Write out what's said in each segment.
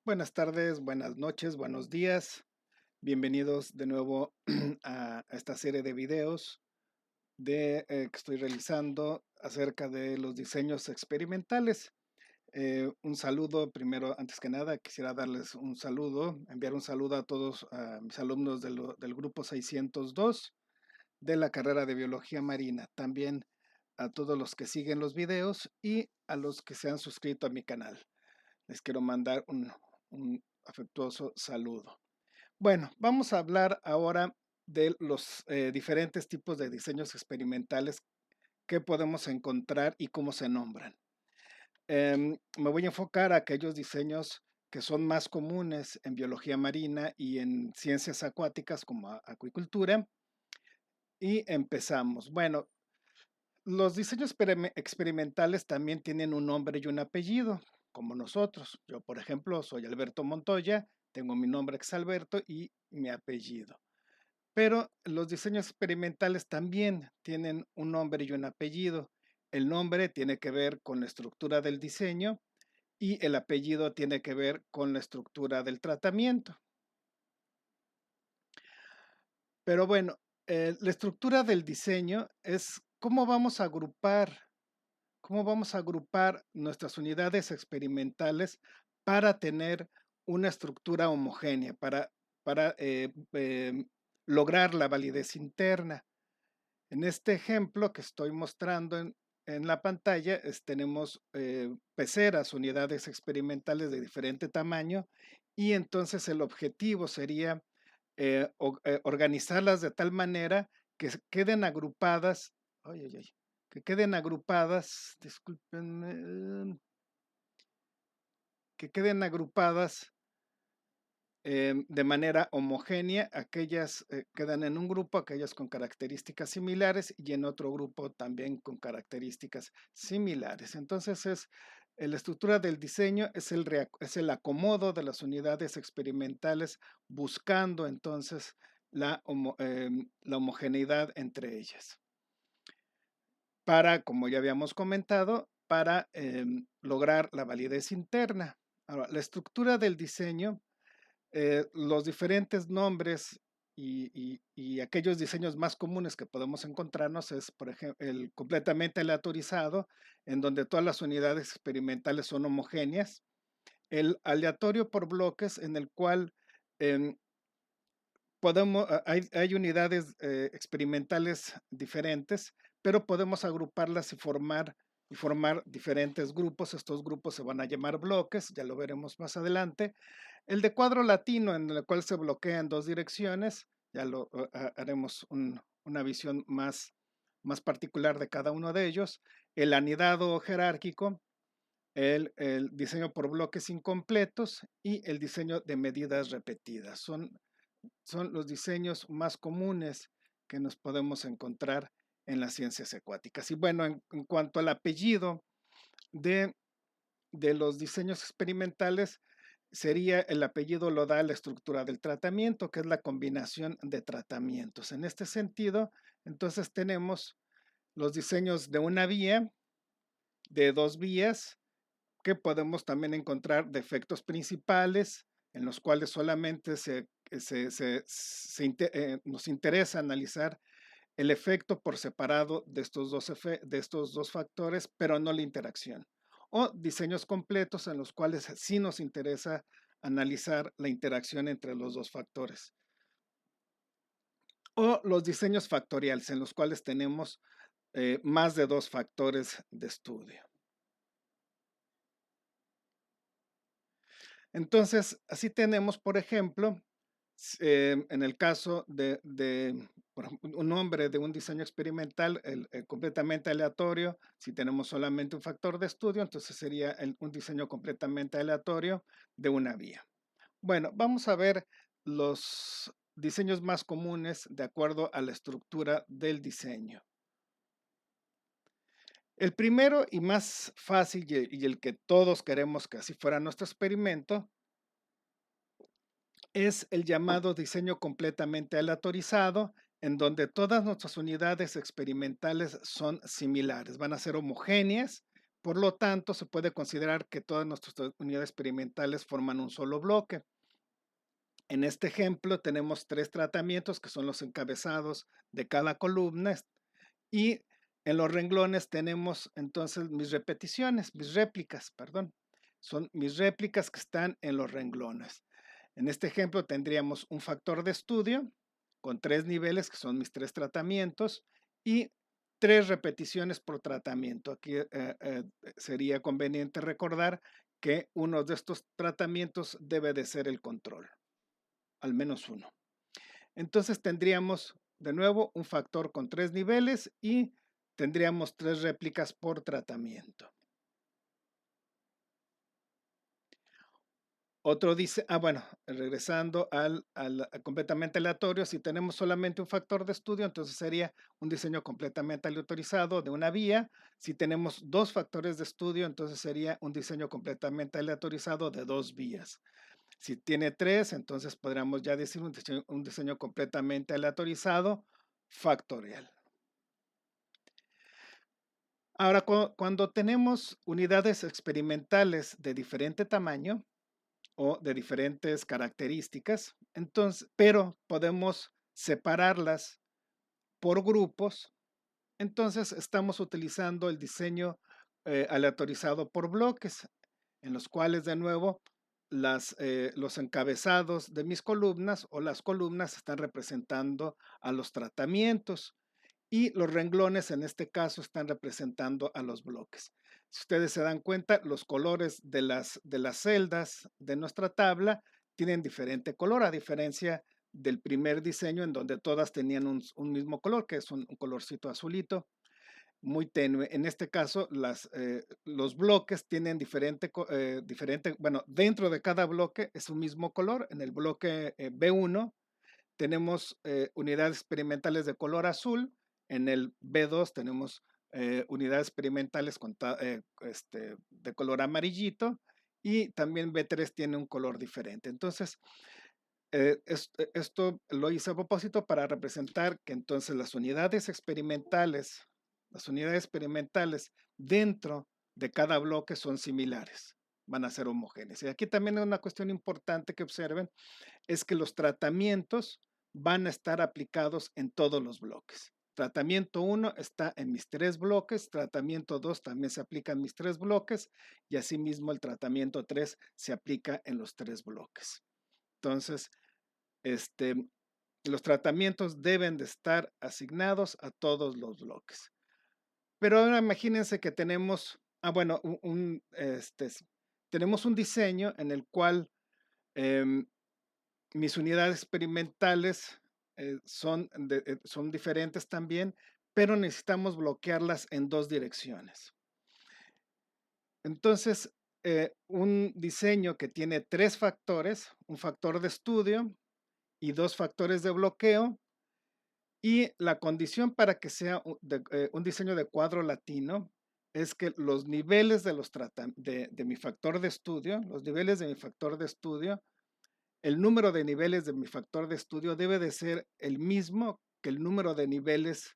Buenas tardes, buenas noches, buenos días. Bienvenidos de nuevo a esta serie de videos que estoy realizando acerca de los diseños experimentales. Un saludo, primero, antes que nada, quisiera darles un saludo, enviar un saludo a todos a mis alumnos del grupo 602 de la carrera de Biología Marina. También a todos los que siguen los videos y a los que se han suscrito a mi canal. Les quiero mandar un afectuoso saludo. Bueno, vamos a hablar ahora de los diferentes tipos de diseños experimentales que podemos encontrar y cómo se nombran. Me voy a enfocar a aquellos diseños que son más comunes en biología marina y en ciencias acuáticas como acuicultura. Y empezamos. Bueno, los diseños experimentales también tienen un nombre y un apellido, como nosotros. Yo, por ejemplo, soy Alberto Montoya, tengo mi nombre Exalberto y mi apellido. Pero los diseños experimentales también tienen un nombre y un apellido. El nombre tiene que ver con la estructura del diseño y el apellido tiene que ver con la estructura del tratamiento. Pero bueno, la estructura del diseño es cómo vamos a agrupar nuestras unidades experimentales para tener una estructura homogénea, para lograr la validez interna. En este ejemplo que estoy mostrando en la pantalla, tenemos peceras, unidades experimentales de diferente tamaño, y entonces el objetivo sería organizarlas de tal manera que queden agrupadas, ay, ay, ay, que queden agrupadas, discúlpenme, que queden agrupadas de manera homogénea, aquellas quedan en un grupo, aquellas con características similares y en otro grupo también con características similares. Entonces la estructura del diseño es el acomodo de las unidades experimentales buscando entonces la homogeneidad entre ellas. Para, como ya habíamos comentado, para lograr la validez interna. Ahora, la estructura del diseño, los diferentes nombres y aquellos diseños más comunes que podemos encontrarnos es, por ejemplo, el completamente aleatorizado, en donde todas las unidades experimentales son homogéneas. El aleatorio por bloques, en el cual em, hay unidades experimentales diferentes, pero podemos agruparlas y formar diferentes grupos. Estos grupos se van a llamar bloques, ya lo veremos más adelante. El de cuadro latino, en el cual se bloquea en dos direcciones, ya lo haremos una visión más particular de cada uno de ellos. El anidado jerárquico, el diseño por bloques incompletos y el diseño de medidas repetidas. Son los diseños más comunes que nos podemos encontrar en las ciencias acuáticas. Y bueno, en cuanto al apellido de, de los diseños experimentales, sería el apellido lo da la estructura del tratamiento, que es la combinación de tratamientos. En este sentido, entonces tenemos los diseños de una vía, de dos vías, que podemos también encontrar defectos principales en los cuales solamente nos interesa analizar el efecto por separado de estos dos factores, pero no la interacción. O diseños completos en los cuales sí nos interesa analizar la interacción entre los dos factores. O los diseños factoriales en los cuales tenemos más de dos factores de estudio. Entonces, así tenemos, por ejemplo, en el caso por ejemplo, un nombre de un diseño experimental completamente aleatorio, si tenemos solamente un factor de estudio, entonces sería un diseño completamente aleatorio de una vía. Bueno, vamos a ver los diseños más comunes de acuerdo a la estructura del diseño. El primero y más fácil y el que todos queremos que así fuera nuestro experimento es el llamado diseño completamente aleatorizado, en donde todas nuestras unidades experimentales son similares, van a ser homogéneas, Por lo tanto, se puede considerar que todas nuestras unidades experimentales forman un solo bloque. En este ejemplo tenemos 3 tratamientos que son los encabezados de cada columna y en los renglones tenemos entonces mis repeticiones, mis réplicas, perdón. Son mis réplicas que están en los renglones. En este ejemplo tendríamos un factor de estudio con 3 niveles que son mis 3 tratamientos y 3 repeticiones por tratamiento. Aquí sería conveniente recordar que uno de estos tratamientos debe de ser el control, al menos uno. Entonces tendríamos de nuevo un factor con 3 niveles y tendríamos 3 réplicas por tratamiento. Otro dice, bueno, regresando al completamente aleatorio, si tenemos solamente un factor de estudio, entonces sería un diseño completamente aleatorizado de una vía. Si tenemos 2 factores de estudio, entonces sería un diseño completamente aleatorizado de 2 vías. Si tiene 3, entonces podríamos ya decir un diseño completamente aleatorizado factorial. Ahora, cuando tenemos unidades experimentales de diferente tamaño, o de diferentes características, entonces, pero podemos separarlas por grupos, entonces estamos utilizando el diseño aleatorizado por bloques, en los cuales de nuevo los encabezados de mis columnas o las columnas están representando a los tratamientos y los renglones en este caso están representando a los bloques. Si ustedes se dan cuenta, los colores de las celdas de nuestra tabla tienen diferente color, a diferencia del primer diseño en donde todas tenían un mismo color, que es un colorcito azulito, muy tenue. En este caso, los bloques tienen bueno, dentro de cada bloque es un mismo color. En el bloque B1 tenemos unidades experimentales de color azul, en el B2 tenemos unidades experimentales de color amarillito y también B3 tiene un color diferente. Entonces, esto lo hice a propósito para representar que entonces las unidades experimentales dentro de cada bloque son similares, van a ser homogéneas. Y aquí también hay una cuestión importante que observen, es que los tratamientos van a estar aplicados en todos los bloques. Tratamiento 1 está en mis 3 bloques, tratamiento 2 también se aplica en mis 3 bloques y asimismo el tratamiento 3 se aplica en los 3 bloques. Entonces, los tratamientos deben de estar asignados a todos los bloques. Pero ahora imagínense que tenemos, bueno, tenemos un diseño en el cual mis unidades experimentales son diferentes también, pero necesitamos bloquearlas en 2 direcciones. Entonces, un diseño que tiene 3 factores, un factor de estudio y 2 factores de bloqueo, y la condición para que sea un diseño de cuadro latino es que los niveles de mi factor de estudio, los niveles de mi factor de estudio, el número de niveles de mi factor de estudio debe de ser el mismo que el número de niveles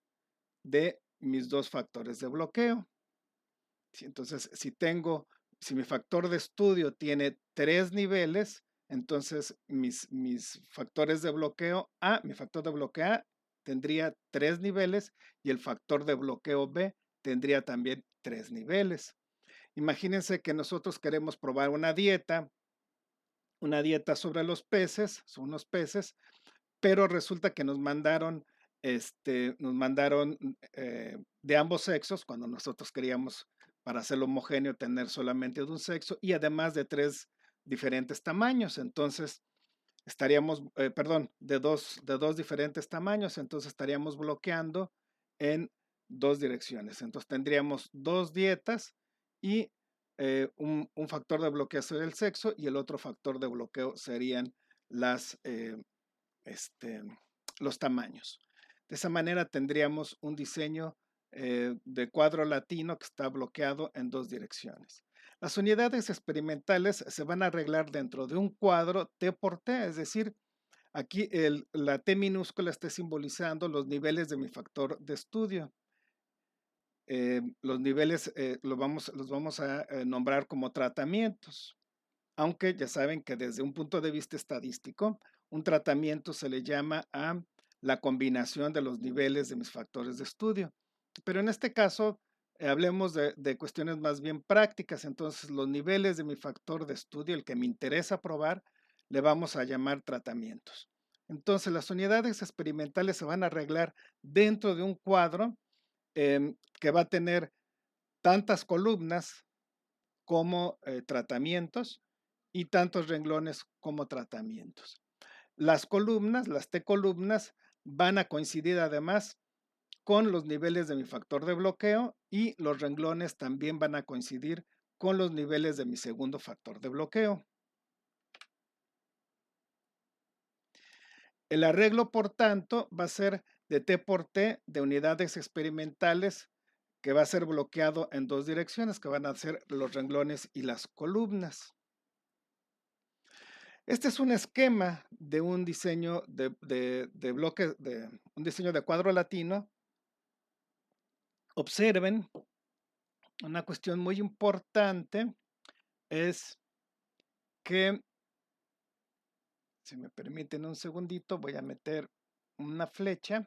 de mis 2 factores de bloqueo. Entonces, si mi factor de estudio tiene 3 niveles, entonces mis factores de bloqueo mi factor de bloqueo A tendría 3 niveles y el factor de bloqueo B tendría también 3 niveles. Imagínense que nosotros queremos probar una dieta sobre los peces, son unos peces, pero resulta que nos mandaron de ambos sexos, cuando nosotros queríamos, para hacerlo homogéneo, tener solamente de un sexo y además de 3 diferentes tamaños. Entonces, de dos diferentes tamaños, entonces estaríamos bloqueando en 2 direcciones. Entonces tendríamos 2 dietas y un factor de bloqueo sería el sexo y el otro factor de bloqueo serían los tamaños. De esa manera tendríamos un diseño de cuadro latino que está bloqueado en 2 direcciones. Las unidades experimentales se van a arreglar dentro de un cuadro T por T, es decir, aquí la T minúscula está simbolizando los niveles de mi factor de estudio. los niveles los vamos a nombrar como tratamientos, aunque ya saben que desde un punto de vista estadístico, un tratamiento se le llama a la combinación de los niveles de mis factores de estudio. Pero en este caso, hablemos de cuestiones más bien prácticas. Entonces, los niveles de mi factor de estudio, el que me interesa probar, le vamos a llamar tratamientos. Entonces, las unidades experimentales se van a arreglar dentro de un cuadro que va a tener tantas columnas como tratamientos y tantos renglones como tratamientos. Las columnas, las T columnas, van a coincidir además con los niveles de mi factor de bloqueo y los renglones también van a coincidir con los niveles de mi segundo factor de bloqueo. El arreglo, por tanto, va a ser de T por T de unidades experimentales que va a ser bloqueado en dos direcciones, que van a ser los renglones y las columnas. Este es un esquema de un diseño de bloque, de un diseño de cuadro latino. Observen, una cuestión muy importante es que, si me permiten un segundito, voy a meter una flecha.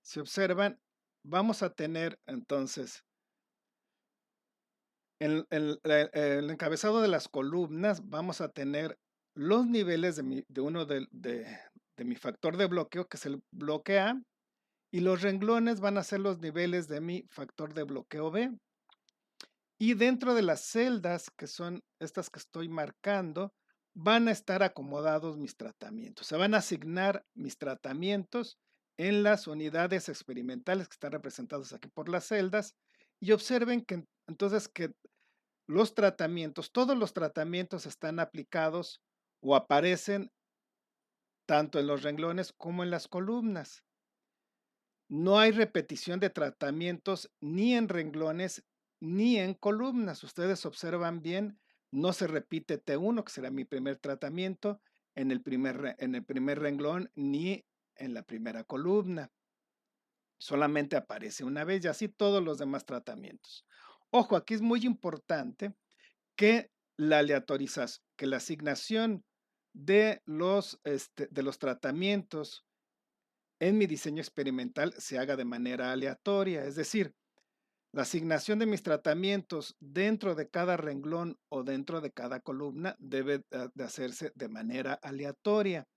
Si observan, vamos a tener entonces en el encabezado de las columnas, vamos a tener los niveles de mi factor de bloqueo, que es el bloque A, y los renglones van a ser los niveles de mi factor de bloqueo B. Y dentro de las celdas, que son estas que estoy marcando, van a estar acomodados mis tratamientos. Se van a asignar mis tratamientos en las unidades experimentales que están representadas aquí por las celdas. Y observen que entonces que los tratamientos, todos los tratamientos están aplicados o aparecen tanto en los renglones como en las columnas. No hay repetición de tratamientos ni en renglones ni en columnas. Ustedes observan bien, no se repite T1, que será mi primer tratamiento, en el primer renglón ni en la primera columna. Solamente aparece una vez y así todos los demás tratamientos. Ojo, aquí es muy importante que que la asignación de los tratamientos en mi diseño experimental se haga de manera aleatoria, es decir, la asignación de mis tratamientos dentro de cada renglón o dentro de cada columna debe de hacerse de manera aleatoria.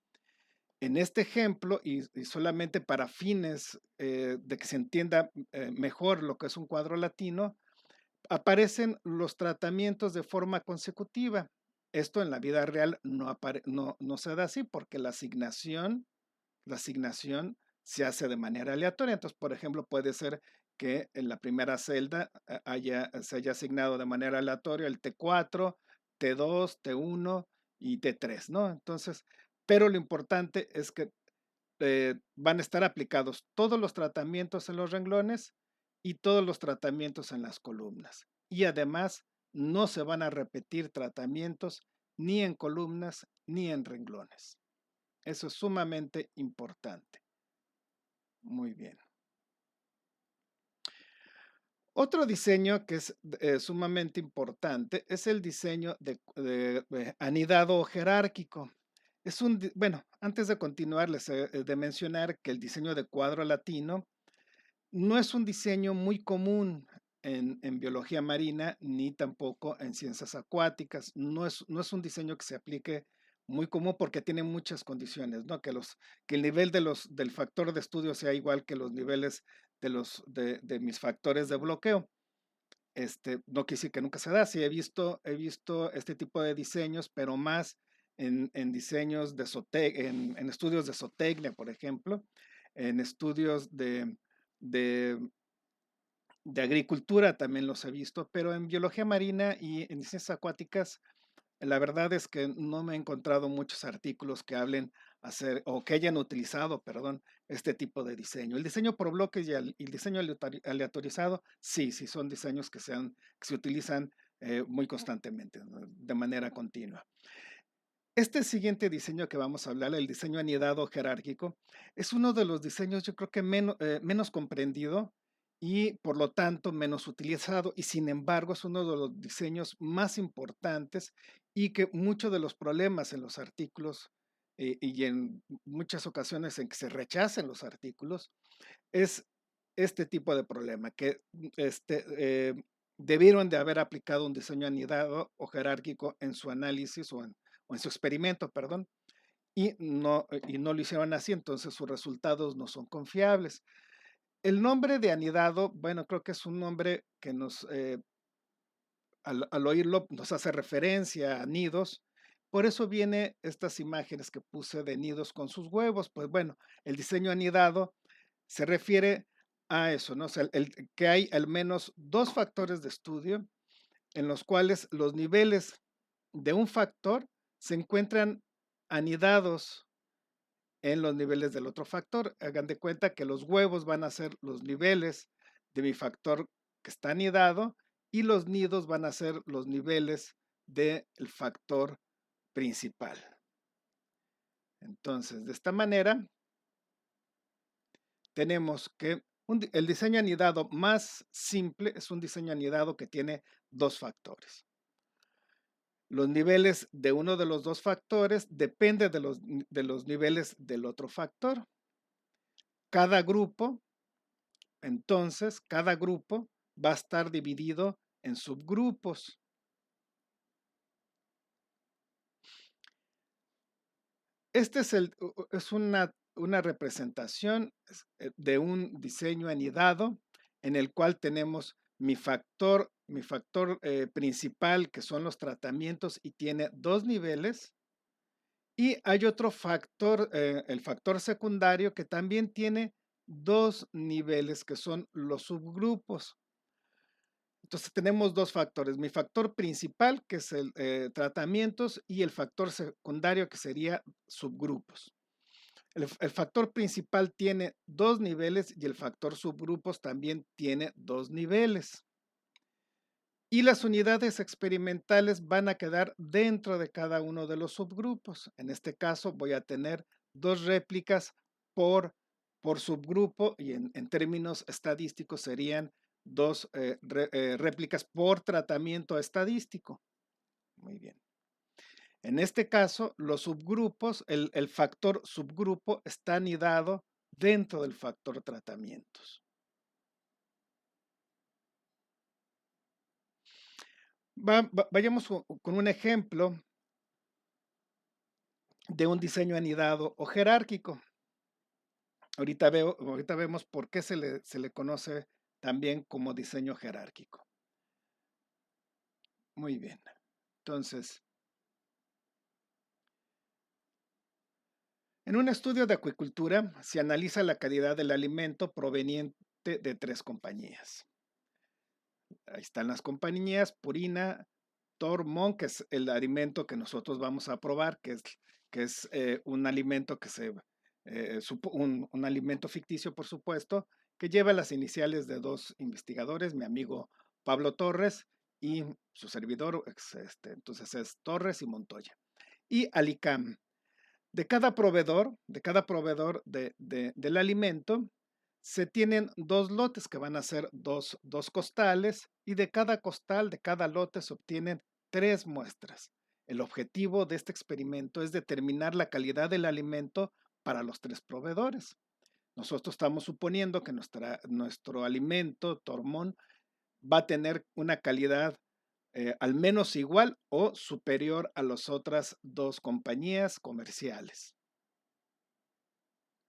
En este ejemplo, y solamente para fines de que se entienda mejor lo que es un cuadro latino, aparecen los tratamientos de forma consecutiva. Esto en la vida real no se da así porque la asignación se hace de manera aleatoria. Entonces, por ejemplo, puede ser que en la primera celda se haya asignado de manera aleatoria el T4, T2, T1 y T3, ¿no? Entonces, pero lo importante es que van a estar aplicados todos los tratamientos en los renglones y todos los tratamientos en las columnas. Y además, no se van a repetir tratamientos ni en columnas ni en renglones. Eso es sumamente importante. Muy bien. Otro diseño que es sumamente importante es el diseño de anidado jerárquico. Bueno, antes de continuar, les he de mencionar que el diseño de cuadro latino no es un diseño muy común en biología marina ni tampoco en ciencias acuáticas. No es un diseño que se aplique muy común porque tiene muchas condiciones, ¿no? Que el nivel del factor de estudio sea igual que los niveles de mis factores de bloqueo. No quiere decir que nunca se da. Sí, he visto este tipo de diseños, pero más en diseños en estudios de zootecnia, por ejemplo, en estudios de, de agricultura también los he visto, pero en biología marina y en ciencias acuáticas, la verdad es que no me he encontrado muchos artículos que hablen o que hayan utilizado, perdón, este tipo de diseño. El diseño por bloques y el diseño aleatorizado, sí, sí son diseños que se utilizan muy constantemente, ¿no? De manera continua. Este siguiente diseño que vamos a hablar, el diseño anidado jerárquico, es uno de los diseños yo creo que menos comprendido y por lo tanto menos utilizado, y sin embargo es uno de los diseños más importantes y que muchos de los problemas en los artículos y en muchas ocasiones en que se rechacen los artículos es este tipo de problema, que debieron de haber aplicado un diseño anidado o jerárquico en su análisis o en su experimento, perdón, y no lo hicieron así, entonces sus resultados no son confiables. El nombre de anidado, bueno, creo que es un nombre que al oírlo, nos hace referencia a nidos. Por eso viene estas imágenes que puse de nidos con sus huevos. Pues bueno, el diseño anidado se refiere a eso, ¿no? O sea, que hay al menos dos factores de estudio en los cuales los niveles de un factor se encuentran anidados en los niveles del otro factor. Hagan de cuenta que los huevos van a ser los niveles de mi factor que está anidado y los nidos van a ser los niveles del factor principal. Entonces, de esta manera, tenemos que el diseño anidado más simple es un diseño anidado que tiene dos factores. Los niveles de uno de los dos factores dependen de los niveles del otro factor. Cada grupo, entonces, cada grupo va a estar dividido en subgrupos. Este es una representación de un diseño anidado en el cual tenemos mi factor principal, que son los tratamientos, y tiene dos niveles. Y hay otro factor, el factor secundario, que también tiene dos niveles, que son los subgrupos. Entonces tenemos dos factores, mi factor principal, que es el tratamientos, y el factor secundario, que sería subgrupos. El factor principal tiene dos niveles y el factor subgrupos también tiene dos niveles. Y las unidades experimentales van a quedar dentro de cada uno de los subgrupos. En este caso voy a tener dos réplicas por subgrupo y en términos estadísticos serían dos réplicas por tratamiento estadístico. Muy bien. En este caso, los subgrupos, el factor subgrupo está anidado dentro del factor tratamientos. Vayamos con un ejemplo de un diseño anidado o jerárquico. Ahorita vemos por qué se le conoce también como diseño jerárquico. Muy bien. Entonces, en un estudio de acuicultura se analiza la calidad del alimento proveniente de tres compañías. Ahí están las compañías: Purina, Tormón, que es el alimento que nosotros vamos a probar, que es un alimento un alimento ficticio, por supuesto, que lleva las iniciales de dos investigadores, mi amigo Pablo Torres y su servidor, entonces es Torres y Montoya. Y Alicam. De cada proveedor del alimento, se tienen dos lotes que van a ser dos costales, y de cada costal, de cada lote, se obtienen tres muestras. El objetivo de este experimento es determinar la calidad del alimento para los tres proveedores. Nosotros estamos suponiendo que nuestro alimento, Tormón, va a tener una calidad al menos igual o superior a las otras dos compañías comerciales.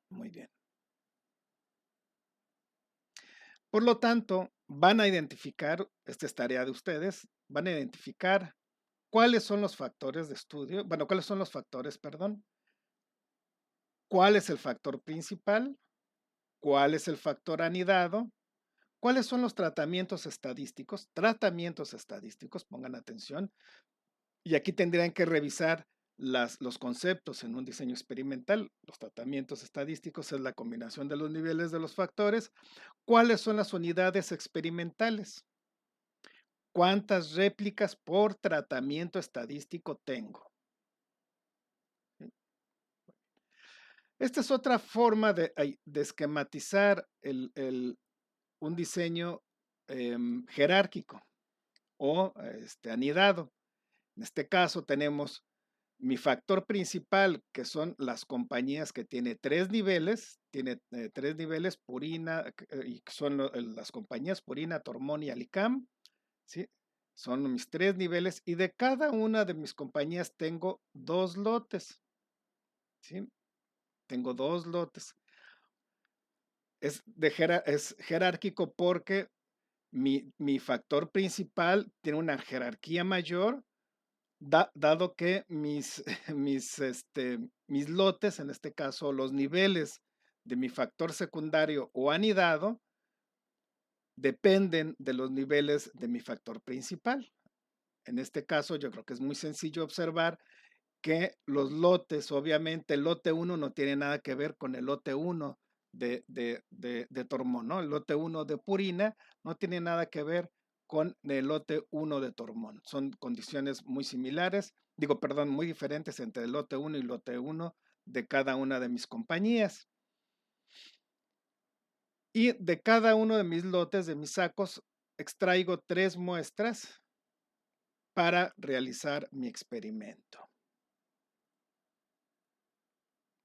Muy bien. Por lo tanto, van a identificar, esta es tarea de ustedes, van a identificar cuáles son los factores de estudio, bueno, cuáles son los factores, perdón, cuál es el factor principal, cuál es el factor anidado, cuáles son los tratamientos estadísticos, pongan atención, y aquí tendrían que revisar los conceptos en un diseño experimental. Los tratamientos estadísticos es la combinación de los niveles de los factores. ¿Cuáles son las unidades experimentales? ¿Cuántas réplicas por tratamiento estadístico tengo? Esta es otra forma de esquematizar un diseño jerárquico o anidado. En este caso tenemos mi factor principal, que son las compañías que tiene tiene 3 niveles, Purina, y son las compañías Purina, Tormón y Alicam, ¿sí? Son mis 3 niveles y de cada una de mis compañías tengo 2 lotes, ¿sí? Tengo 2 lotes. Es jerárquico porque mi factor principal tiene una jerarquía mayor, dado que mis lotes, en este caso los niveles de mi factor secundario o anidado, dependen de los niveles de mi factor principal. En este caso, yo creo que es muy sencillo observar que los lotes, obviamente, el lote 1 no tiene nada que ver con el lote 1 de Tormón, ¿no? El lote 1 de Purina no tiene nada que ver con el lote 1 de Tormón. Son condiciones muy similares, muy diferentes entre el lote 1 y el lote 1 de cada una de mis compañías. Y de cada uno de mis lotes, de mis sacos, extraigo 3 muestras para realizar mi experimento.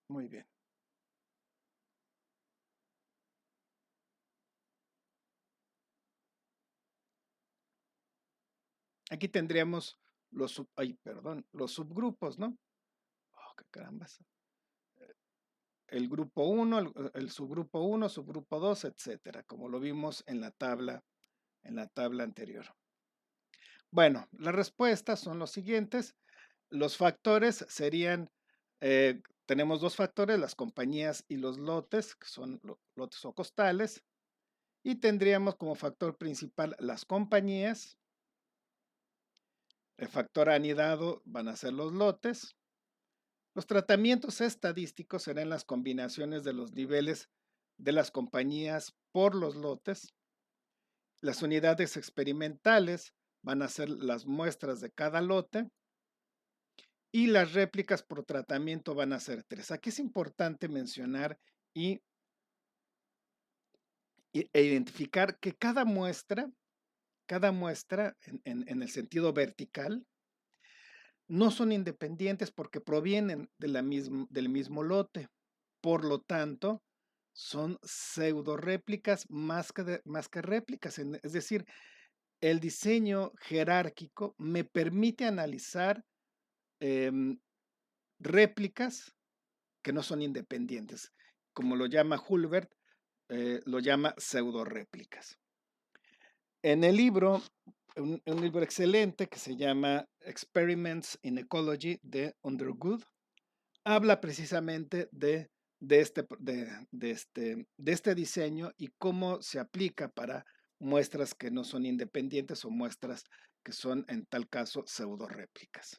Muy bien. Aquí tendríamos los subgrupos, ¿no? Oh, qué carambas. El grupo 1, el subgrupo 1, subgrupo 2, etcétera, como lo vimos en la tabla anterior. Bueno, las respuestas son los siguientes. Los factores serían, tenemos 2 factores, las compañías y los lotes, que son lotes o costales, y tendríamos como factor principal las compañías. El factor anidado van a ser los lotes. Los tratamientos estadísticos serán las combinaciones de los niveles de las compañías por los lotes. Las unidades experimentales van a ser las muestras de cada lote. Y las réplicas por tratamiento van a ser 3. Aquí es importante mencionar e identificar que cada muestra en el sentido vertical, no son independientes porque provienen del mismo lote. Por lo tanto, son pseudo réplicas más que réplicas. Es decir, el diseño jerárquico me permite analizar réplicas que no son independientes. Como lo llama Hulbert, lo llama pseudo réplicas. En el libro, un libro excelente que se llama Experiments in Ecology de Underwood, habla precisamente de este diseño y cómo se aplica para muestras que no son independientes o muestras que son, en tal caso, pseudo réplicas.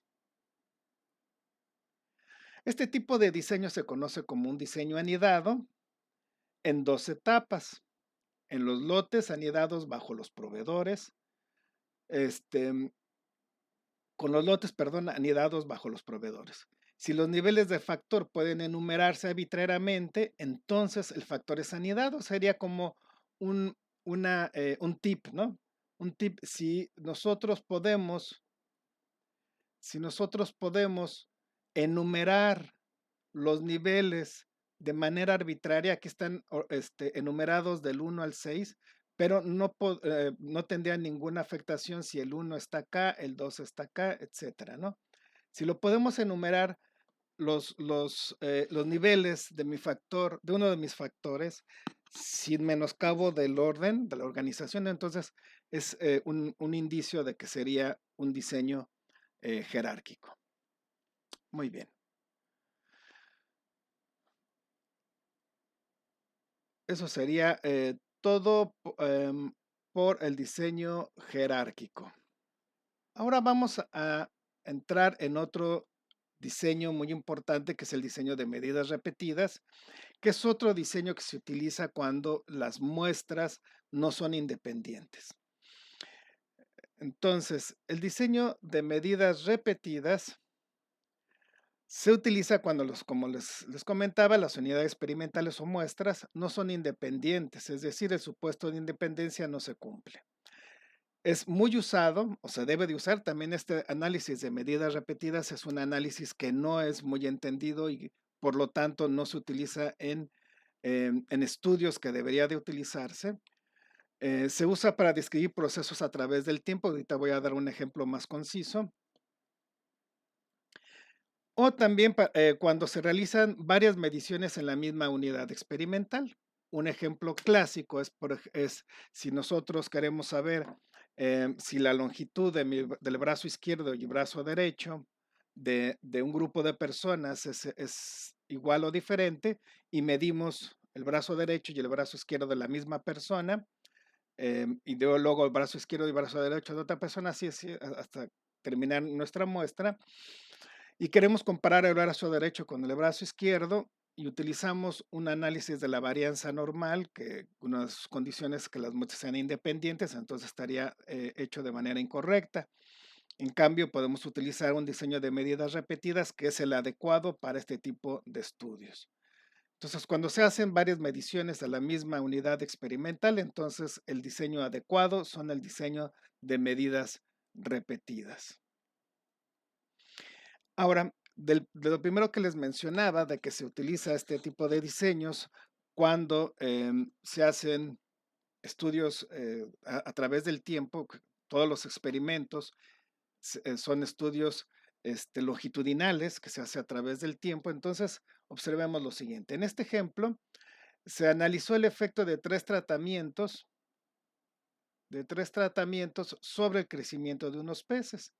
Este tipo de diseño se conoce como un diseño anidado en 2 etapas. En los lotes anidados bajo los proveedores, con los lotes, perdón, anidados bajo los proveedores. Si los niveles de factor pueden enumerarse arbitrariamente, entonces el factor es anidado. Sería como un tip, ¿no? Un tip, si nosotros podemos enumerar los niveles de manera arbitraria, aquí están enumerados del 1 al 6, pero no tendría ninguna afectación si el 1 está acá, el 2 está acá, etcétera, ¿no? Si lo podemos enumerar los niveles de de uno de mis factores, sin menoscabo del orden, de la organización, entonces es un indicio de que sería un diseño jerárquico. Muy bien. Eso sería todo por el diseño jerárquico. Ahora vamos a entrar en otro diseño muy importante, que es el diseño de medidas repetidas, que es otro diseño que se utiliza cuando las muestras no son independientes. Entonces, el diseño de medidas repetidas Se utiliza cuando como les comentaba, las unidades experimentales o muestras no son independientes, es decir, el supuesto de independencia no se cumple. Es muy usado, o se debe de usar también este análisis de medidas repetidas, es un análisis que no es muy entendido y por lo tanto no se utiliza en estudios que debería de utilizarse. Se usa para describir procesos a través del tiempo. Ahorita voy a dar un ejemplo más conciso. O también cuando se realizan varias mediciones en la misma unidad experimental. Un ejemplo clásico es si nosotros queremos saber si la longitud del brazo izquierdo y brazo derecho de un grupo de personas es igual o diferente y medimos el brazo derecho y el brazo izquierdo de la misma persona, y luego el brazo izquierdo y el brazo derecho de otra persona, así hasta terminar nuestra muestra, y queremos comparar el brazo derecho con el brazo izquierdo y utilizamos un análisis de la varianza normal, que unas condiciones que las muestras sean independientes, entonces estaría hecho de manera incorrecta. En cambio, podemos utilizar un diseño de medidas repetidas que es el adecuado para este tipo de estudios. Entonces, cuando se hacen varias mediciones de la misma unidad experimental, entonces el diseño adecuado son el diseño de medidas repetidas. Ahora, de lo primero que les mencionaba, de que se utiliza este tipo de diseños cuando se hacen estudios a través del tiempo, todos los experimentos son estudios longitudinales que se hace a través del tiempo. Entonces, observemos lo siguiente. En este ejemplo, se analizó el efecto de tres tratamientos sobre el crecimiento de unos peces.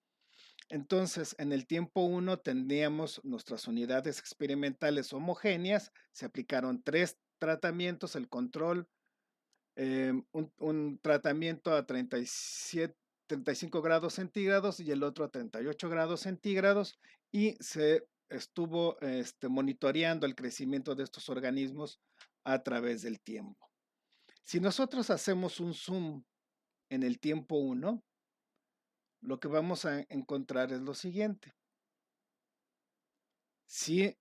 Entonces, en el tiempo 1 teníamos nuestras unidades experimentales homogéneas, se aplicaron tres tratamientos, el control, un tratamiento a 37, 35 grados centígrados y el otro a 38 grados centígrados, y se estuvo monitoreando el crecimiento de estos organismos a través del tiempo. Si nosotros hacemos un zoom en el tiempo 1, lo que vamos a encontrar es lo siguiente. Si,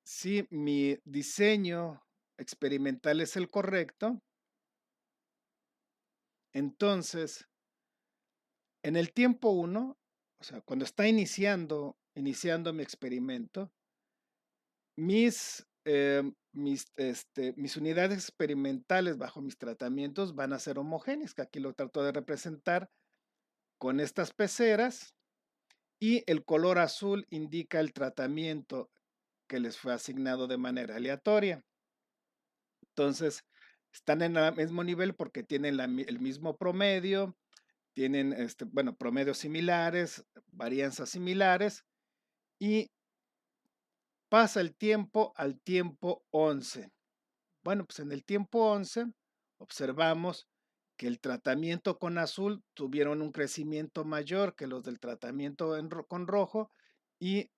si mi diseño experimental es el correcto, entonces en el tiempo 1, o sea, cuando está iniciando mi experimento, mis unidades experimentales bajo mis tratamientos van a ser homogéneas, que aquí lo trato de representar con estas peceras, y el color azul indica el tratamiento que les fue asignado de manera aleatoria. Entonces, están en el mismo nivel porque tienen el mismo promedio, tienen promedios similares, varianzas similares, y pasa el tiempo al tiempo 11. Bueno, pues en el tiempo 11 observamos que el tratamiento con azul tuvieron un crecimiento mayor que los del tratamiento con rojo, y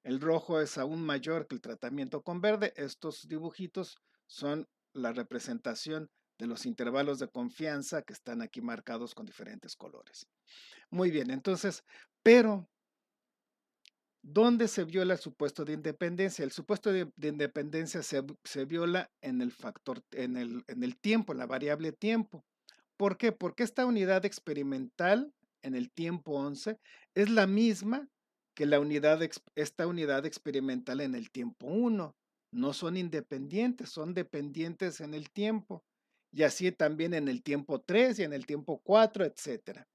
el rojo es aún mayor que el tratamiento con verde. Estos dibujitos son la representación de los intervalos de confianza que están aquí marcados con diferentes colores. Muy bien, entonces, pero ¿dónde se viola el supuesto de independencia? El supuesto de independencia se viola en el factor, en el tiempo, en la variable tiempo. ¿Por qué? Porque esta unidad experimental en el tiempo 11 es la misma que esta unidad experimental en el tiempo 1. No son independientes, son dependientes en el tiempo. Y así también en el tiempo 3 y en el tiempo 4, etcétera.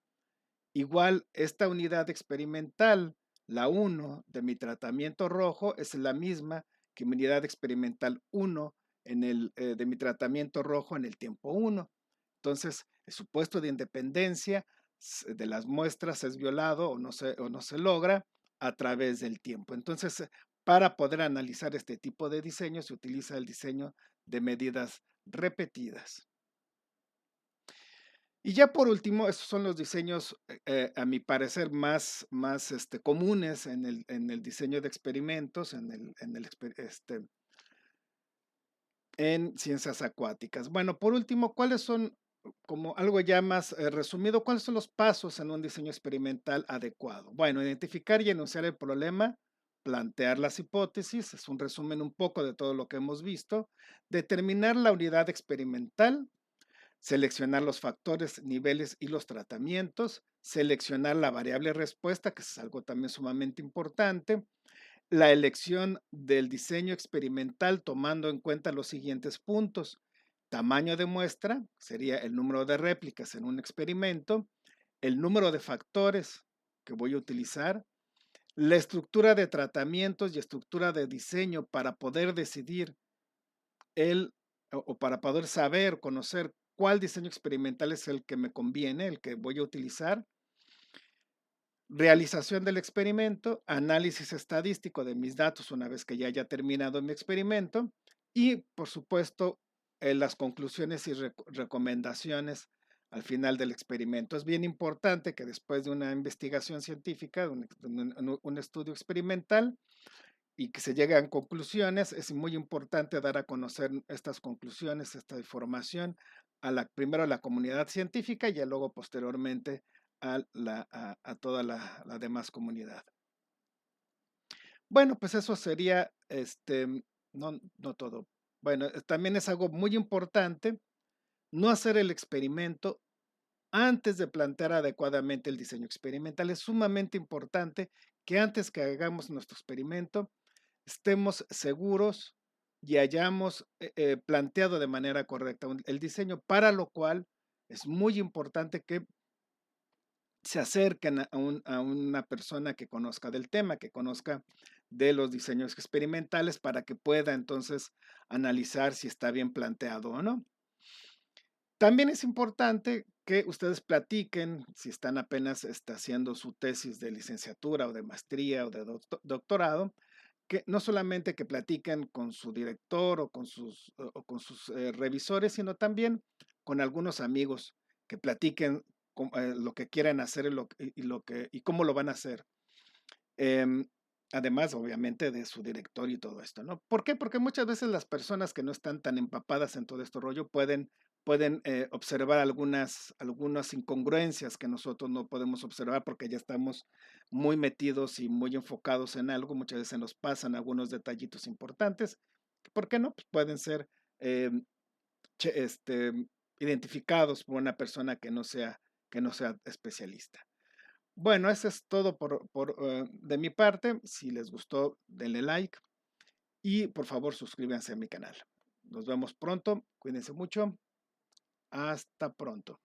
Igual, esta unidad experimental, la 1 de mi tratamiento rojo, es la misma que mi unidad experimental 1 de mi tratamiento rojo en el tiempo 1. Entonces, el supuesto de independencia de las muestras es violado o no se logra a través del tiempo. Entonces, para poder analizar este tipo de diseño, se utiliza el diseño de medidas repetidas. Y ya por último, estos son los diseños, a mi parecer, más comunes en el diseño de experimentos, en ciencias acuáticas. Bueno, por último, ¿cuáles son, como algo ya más resumido, cuáles son los pasos en un diseño experimental adecuado? Bueno, identificar y enunciar el problema plantear las hipótesis, es un resumen un poco de todo lo que hemos visto, determinar la unidad experimental, seleccionar los factores, niveles y los tratamientos, seleccionar la variable respuesta, que es algo también sumamente importante, la elección del diseño experimental tomando en cuenta los siguientes puntos: tamaño de muestra, sería el número de réplicas en un experimento, el número de factores que voy a utilizar, la estructura de tratamientos y estructura de diseño para poder decidir el o para poder saber, conocer cuál diseño experimental es el que me conviene, el que voy a utilizar, realización del experimento, análisis estadístico de mis datos una vez que ya haya terminado mi experimento y, por supuesto, las conclusiones y recomendaciones al final del experimento. Es bien importante que después de una investigación científica, un estudio experimental y que se lleguen a conclusiones, es muy importante dar a conocer estas conclusiones, esta información, primero a la comunidad científica y luego posteriormente a toda la demás comunidad. Bueno, pues eso sería, no todo. Bueno, también es algo muy importante no hacer el experimento antes de plantear adecuadamente el diseño experimental. Es sumamente importante que antes que hagamos nuestro experimento estemos seguros y hayamos planteado de manera correcta el diseño, para lo cual es muy importante que se acerquen a una persona que conozca del tema, que conozca de los diseños experimentales para que pueda entonces analizar si está bien planteado o no. También es importante que ustedes platiquen, si están apenas haciendo su tesis de licenciatura o de maestría o de doctorado, que no solamente que platiquen con su director o con sus revisores, sino también con algunos amigos, que platiquen lo que quieren hacer y cómo lo van a hacer. Em, Además, obviamente, de su director y todo esto, ¿no? ¿Por qué? Porque muchas veces las personas que no están tan empapadas en todo este rollo pueden observar algunas incongruencias que nosotros no podemos observar porque ya estamos muy metidos y muy enfocados en algo. Muchas veces nos pasan algunos detallitos importantes. ¿Por qué no? Pues pueden ser em, che- este, identificados por una persona que no sea especialista. Bueno, eso es todo de mi parte. Si les gustó, denle like y por favor suscríbanse a mi canal. Nos vemos pronto. Cuídense mucho. Hasta pronto.